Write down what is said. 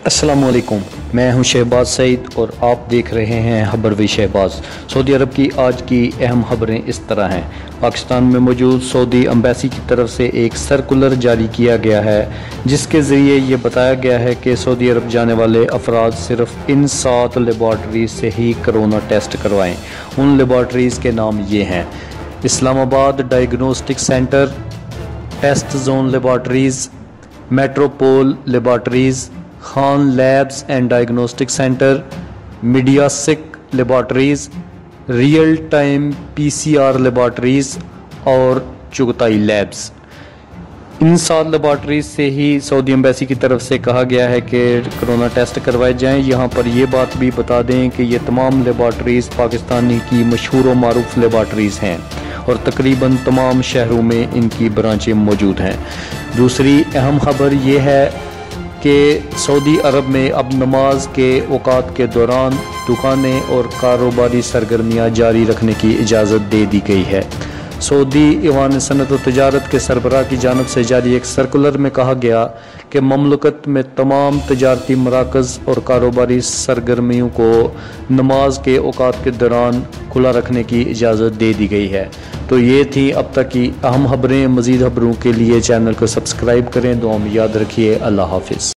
अस्सलाम वालेकुम, मैं हूं शहबाज सईद और आप देख रहे हैं खबर विद शहबाज। सऊदी अरब की आज की अहम खबरें इस तरह हैं। पाकिस्तान में मौजूद सऊदी एम्बेसी की तरफ से एक सर्कुलर जारी किया गया है जिसके ज़रिए ये बताया गया है कि सऊदी अरब जाने वाले अफराद सिर्फ इन 7 लेबॉर्ट्रीज से ही कोरोना टेस्ट करवाएं। उन लेबॉर्ट्रीज़ के नाम ये हैं: Islamabad diagnostic centre, test zone laboratories, metropole laboratories, Khan labs and diagnostic centre, मीडियासिक laboratories, real time PCR laboratories और चुगताई लैब्स। इन 7 लेबॉर्ट्रीज से ही सऊदी एम्बेसी की तरफ से कहा गया है कि कोरोना टेस्ट करवाए जाएं। यहाँ पर ये बात भी बता दें कि ये तमाम लेबॉर्ट्रीज़ पाकिस्तानी की मशहूर व मारूफ लेबॉर्ट्रीज़ हैं और तकरीबन तमाम शहरों में इनकी ब्रांचें मौजूद हैं। दूसरी अहम खबर ये है कि सऊदी अरब में अब नमाज के औकात के दौरान दुकानें और कारोबारी सरगर्मियाँ जारी रखने की इजाज़त दे दी गई है। सऊदी ईवान सनत व तजारत के सरबराह की जानब से जारी एक सर्कुलर में कहा गया कि ममलकत में तमाम तजारती मराकज़ और कारोबारी सरगर्मियों को नमाज के औकात के दौरान खुला रखने की इजाज़त दे दी गई है। तो ये थी अब तक की अहम खबरें। मज़ीद खबरों के लिए चैनल को सब्सक्राइब करें। दुआ में याद रखिए। अल्लाह हाफिज़।